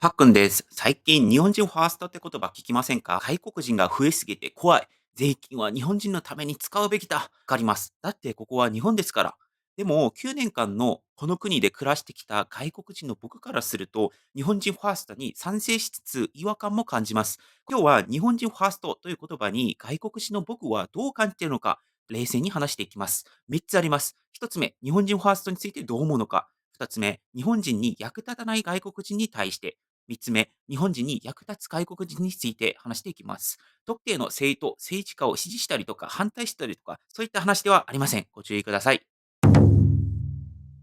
パックンです。最近、日本人ファーストって言葉聞きませんか？外国人が増えすぎて怖い。税金は日本人のために使うべきだ。わかります。だってここは日本ですから。でも、9年間のこの国で暮らしてきた外国人の僕からすると、日本人ファーストに賛成しつつ違和感も感じます。今日は日本人ファーストという言葉に外国人の僕はどう感じているのか、冷静に話していきます。3つあります。1つ目、日本人ファーストについてどう思うのか。2つ目、日本人に役立たない外国人に対して。3つ目、日本人に役立つ外国人について話していきます。特定の政党、政治家を支持したりとか反対したりとか、そういった話ではありません。ご注意ください。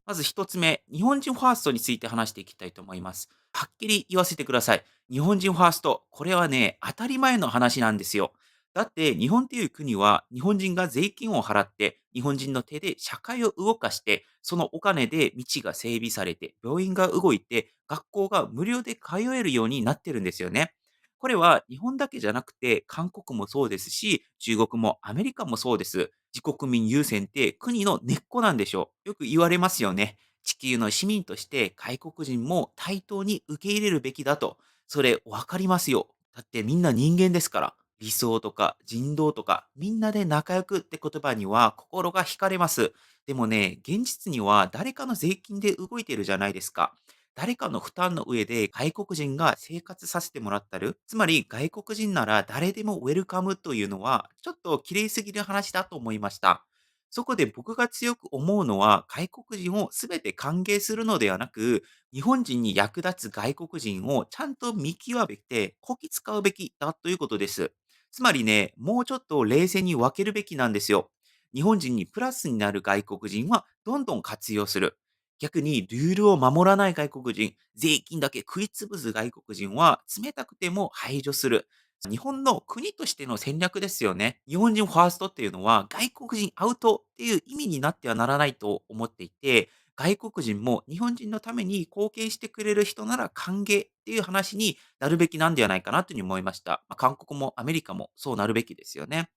まず一つ目、日本人ファーストについて話していきたいと思います。はっきり言わせてください。日本人ファースト、これはね、当たり前の話なんですよ。だって、日本っていう国は、日本人が税金を払って、日本人の手で社会を動かして、そのお金で道が整備されて、病院が動いて、学校が無料で通えるようになってるんですよね。これは日本だけじゃなくて、韓国もそうですし、中国もアメリカもそうです。自国民優先って国の根っこなんでしょう。よく言われますよね。地球の市民として外国人も対等に受け入れるべきだと。それわかりますよ。だってみんな人間ですから。理想とか人道とかみんなで仲良くって言葉には心が惹かれます。でもね、現実には誰かの税金で動いてるじゃないですか。誰かの負担の上で外国人が生活させてもらったる。つまり外国人なら誰でもウェルカムというのはちょっと綺麗すぎる話だと思いました。そこで僕が強く思うのは外国人を全て歓迎するのではなく、日本人に役立つ外国人をちゃんと見極めてこき使うべきだということです。つまりね、もうちょっと冷静に分けるべきなんですよ。日本人にプラスになる外国人はどんどん活用する。逆にルールを守らない外国人、税金だけ食いつぶす外国人は冷たくても排除する。日本の国としての戦略ですよね。日本人ファーストっていうのは外国人アウトっていう意味になってはならないと思っていて、外国人も日本人のために貢献してくれる人なら歓迎っていう話になるべきなんではないかなというふうに思いました。韓国もアメリカもそうなるべきですよね。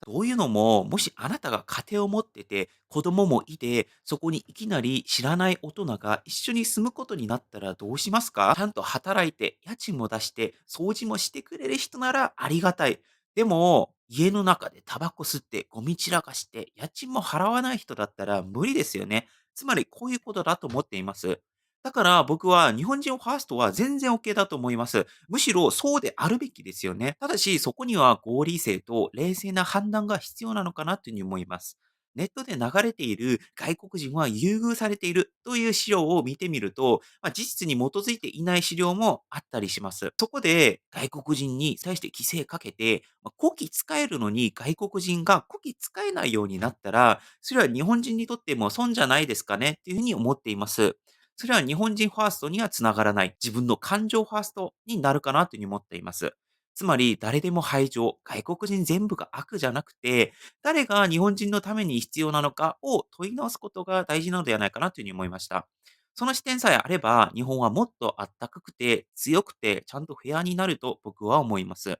そういうのも、もしあなたが家庭を持ってて、子供もいて、そこにいきなり知らない大人が一緒に住むことになったらどうしますか？ちゃんと働いて、家賃も出して、掃除もしてくれる人ならありがたい。でも、家の中でタバコ吸って、ゴミ散らかして、家賃も払わない人だったら無理ですよね。つまりこういうことだと思っています。だから僕は日本人ファーストは全然 OK だと思います。むしろそうであるべきですよね。ただし、そこには合理性と冷静な判断が必要なのかなというふうに思います。ネットで流れている外国人は優遇されているという資料を見てみると、事実に基づいていない資料もあったりします。そこで外国人に対して規制かけて、古希使えるのに外国人が古希使えないようになったら、それは日本人にとっても損じゃないですかねっていうふうに思っています。それは日本人ファーストにはつながらない、自分の感情ファーストになるかなというふうに思っています。つまり、誰でも排除、外国人全部が悪じゃなくて、誰が日本人のために必要なのかを問い直すことが大事なのではないかなというふうに思いました。その視点さえあれば、日本はもっとあったかくて、強くて、ちゃんとフェアになると僕は思います。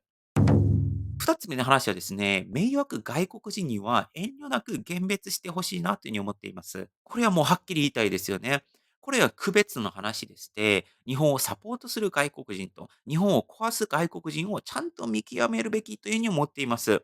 二つ目の話はですね、迷惑外国人には遠慮なく厳別してほしいなというふうに思っています。これはもうはっきり言いたいですよね。これは区別の話でして、日本をサポートする外国人と日本を壊す外国人をちゃんと見極めるべきというふうに思っています。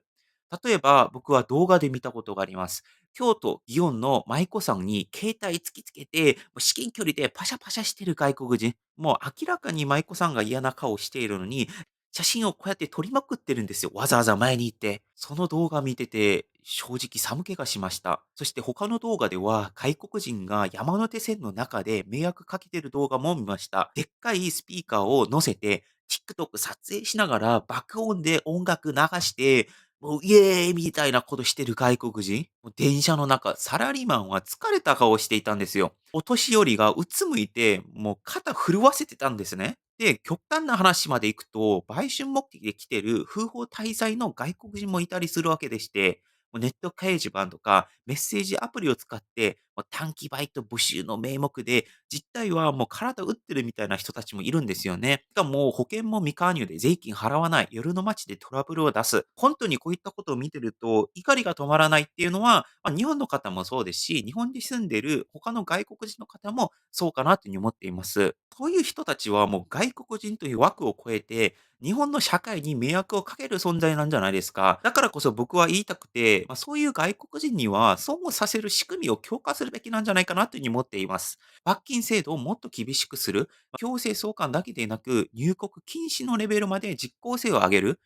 例えば、僕は動画で見たことがあります。京都、祇園の舞妓さんに携帯突きつけて、もう至近距離でパシャパシャしてる外国人。もう明らかに舞妓さんが嫌な顔をしているのに、写真をこうやって撮りまくってるんですよ。わざわざ前に行って。その動画見てて、正直寒気がしました。そして他の動画では、外国人が山手線の中で迷惑かけてる動画も見ました。でっかいスピーカーを乗せて、TikTok 撮影しながら爆音で音楽流して、もうイエーイみたいなことしてる外国人。もう電車の中、サラリーマンは疲れた顔していたんですよ。お年寄りがうつむいて、もう肩震わせてたんですね。で、極端な話まで行くと、売春目的で来てる不法滞在の外国人もいたりするわけでして、もうネット掲示板とかメッセージアプリを使って、短期バイト募集の名目で、実態はもう体打ってるみたいな人たちもいるんですよね。しかも保険も未加入で税金払わない、夜の街でトラブルを出す。本当にこういったことを見てると、怒りが止まらないっていうのは、日本の方もそうですし、日本に住んでる他の外国人の方もそうかなというふうに思っています。そういう人たちはもう外国人という枠を超えて、日本の社会に迷惑をかける存在なんじゃないですか。だからこそ僕は言いたくて、そういう外国人には損をさせる仕組みを強化するべきなんじゃないかなというふうに思っています。罰金制度をもっと厳しくする、強制送還だけでなく、入国禁止のレベルまで実効性を上げる。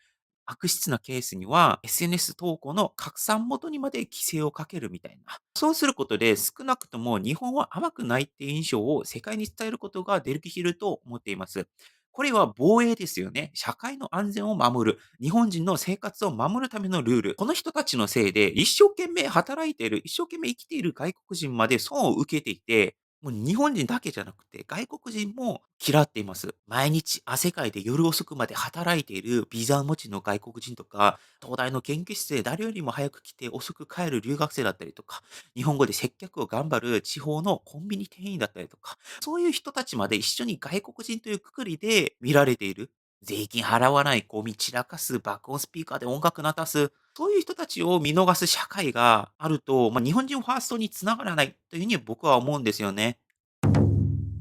悪質なケースには SNS 投稿の拡散元にまで規制をかけるみたいな。そうすることで少なくとも日本は甘くないっていう印象を世界に伝えることができると思っています。これは防衛ですよね。社会の安全を守る。日本人の生活を守るためのルール。この人たちのせいで一生懸命働いている、一生懸命生きている外国人まで損を受けていて、もう日本人だけじゃなくて、外国人も嫌っています。毎日汗かいて夜遅くまで働いているビザ持ちの外国人とか、東大の研究室で誰よりも早く来て遅く帰る留学生だったりとか、日本語で接客を頑張る地方のコンビニ店員だったりとか、そういう人たちまで一緒に外国人というくくりで見られている。税金払わない、ゴミ散らかす、爆音スピーカーで音楽鳴たす、そういう人たちを見逃す社会があると、日本人ファーストにつながらないというふうに僕は思うんですよね。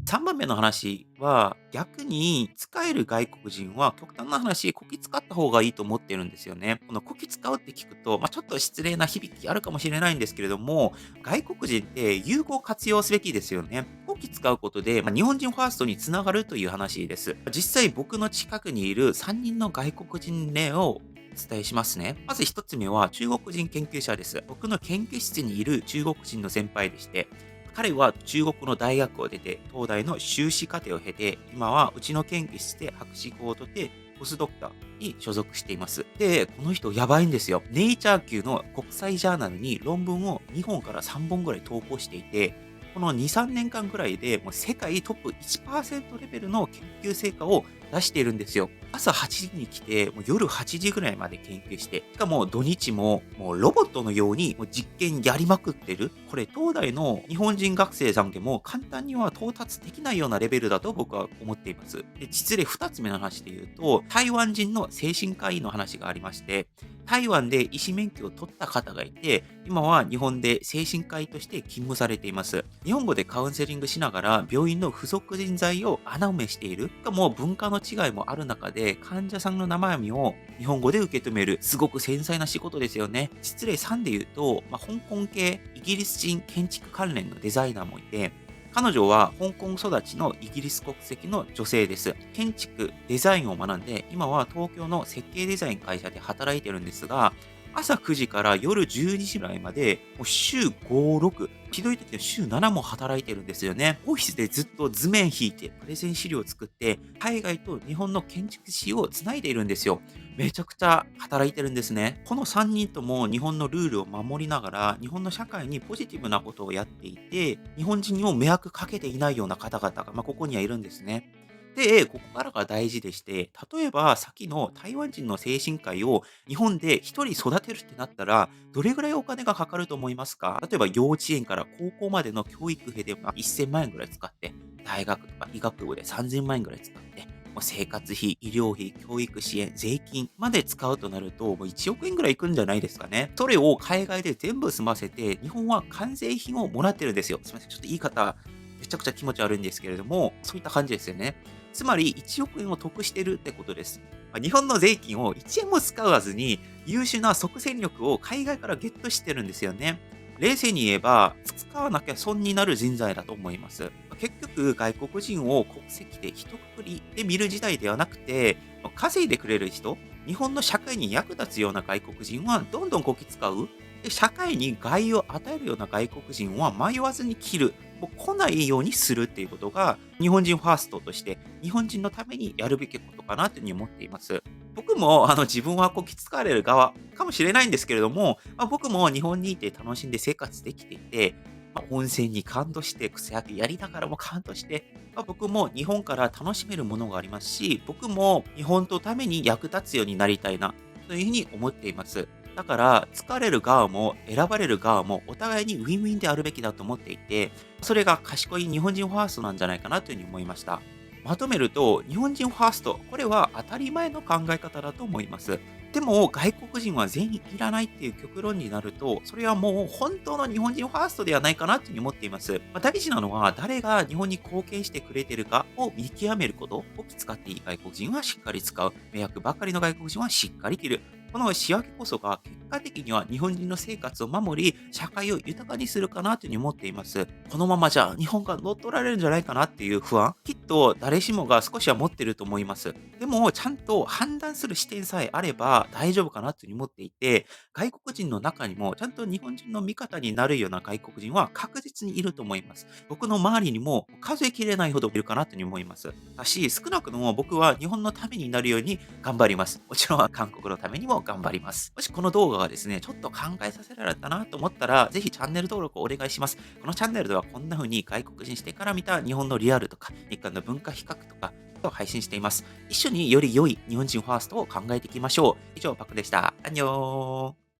3番目の話は、逆に使える外国人は極端な話、こき使った方がいいと思ってるんですよね。このこき使うって聞くと、ちょっと失礼な響きあるかもしれないんですけれども、外国人って有効活用すべきですよね。こき使うことで、日本人ファーストにつながるという話です。実際僕の近くにいる3人の外国人例をお伝えしますね。まず1つ目は中国人研究者です。僕の研究室にいる中国人の先輩でして、彼は中国の大学を出て、東大の修士課程を経て、今はうちの研究室で博士号を取って、ポスドクターに所属しています。で、この人やばいんですよ。ネイチャー級の国際ジャーナルに論文を2本から3本ぐらい投稿していて、この2、3年間ぐらいでもう世界トップ1%レベルの研究成果を出しているんですよ。朝8時に来て、もう夜8時ぐらいまで研究して、しかも土日ももうロボットのようにもう実験やりまくってる。これ東大の日本人学生さんでも簡単には到達できないようなレベルだと僕は思っています。で、実例2つ目の話で言うと、台湾人の精神科医の話がありまして、台湾で医師免許を取った方がいて、今は日本で精神科医として勤務されています。日本語でカウンセリングしながら病院の付属人材を穴埋めしている。しかも文化の違いもある中で患者さんの生身を日本語で受け止める。すごく繊細な仕事ですよね。実例3で言うと、香港系イギリス人建築関連のデザイナーもいて、彼女は香港育ちのイギリス国籍の女性です。建築、デザインを学んで、今は東京の設計デザイン会社で働いてるんですが、朝9時から夜12時ぐらいまで、もう週5、6、ひどい時は週7も働いてるんですよね。オフィスでずっと図面引いて、プレゼン資料を作って、海外と日本の建築士をつないでいるんですよ。めちゃくちゃ働いてるんですね。この3人とも日本のルールを守りながら、日本の社会にポジティブなことをやっていて、日本人にも迷惑かけていないような方々が、ここにはいるんですね。で、ここからが大事でして、例えばさっきの台湾人の精神科医を日本で一人育てるってなったら、どれぐらいお金がかかると思いますか？例えば幼稚園から高校までの教育費で1000万円ぐらい使って、大学とか医学部で3000万円ぐらい使って、もう生活費、医療費、教育支援、税金まで使うとなると、もう1億円ぐらいいくんじゃないですかね。それを海外で全部済ませて、日本は関税品をもらってるんですよ。すみません、ちょっと言い方、めちゃくちゃ気持ち悪いんですけれども、そういった感じですよね。つまり1億円を得してるってことです。日本の税金を1円も使わずに優秀な即戦力を海外からゲットしてるんですよね。冷静に言えば、使わなきゃ損になる人材だと思います。結局、外国人を国籍で一括りで見る時代ではなくて、稼いでくれる人、日本の社会に役立つような外国人はどんどんこき使う。で、社会に害を与えるような外国人は迷わずに切る。もう来ないようにするっていうことが、日本人ファーストとして、日本人のためにやるべきことかなというふうに思っています。僕も自分はこき使われる側かもしれないんですけれども、僕も日本にいて楽しんで生活できていて、温泉に感動して、草野球やりながらも感動して、僕も日本から楽しめるものがありますし、僕も日本のために役立つようになりたいな、というふうに思っています。だから、疲れる側も選ばれる側もお互いにウィンウィンであるべきだと思っていて、それが賢い日本人ファーストなんじゃないかなというふうに思いました。まとめると、日本人ファースト、これは当たり前の考え方だと思います。でも、外国人は全員いらないっていう極論になると、それはもう本当の日本人ファーストではないかなというふうに思っています。大事なのは、誰が日本に貢献してくれてるかを見極めることを使っていい外国人はしっかり使う。迷惑ばかりの外国人はしっかり切る。この仕分けこそが結果的には日本人の生活を守り、社会を豊かにするかなというふうに思っています。このままじゃ日本が乗っ取られるんじゃないかなっていう不安、きっと誰しもが少しは持ってると思います。でも、ちゃんと判断する視点さえあれば大丈夫かなというふうに思っていて、外国人の中にもちゃんと日本人の味方になるような外国人は確実にいると思います。僕の周りにも数えきれないほどいるかなというふうに思います。だし、少なくとも僕は日本のためになるように頑張ります。もちろん韓国のためにも頑張ります。もしこの動画がですね、ちょっと考えさせられたなと思ったら、ぜひチャンネル登録をお願いします。このチャンネルではこんな風に外国人視点から見た日本のリアルとか、日韓の文化比較とかを配信しています。一緒により良い日本人ファーストを考えていきましょう。以上、パクでした。アンニョー。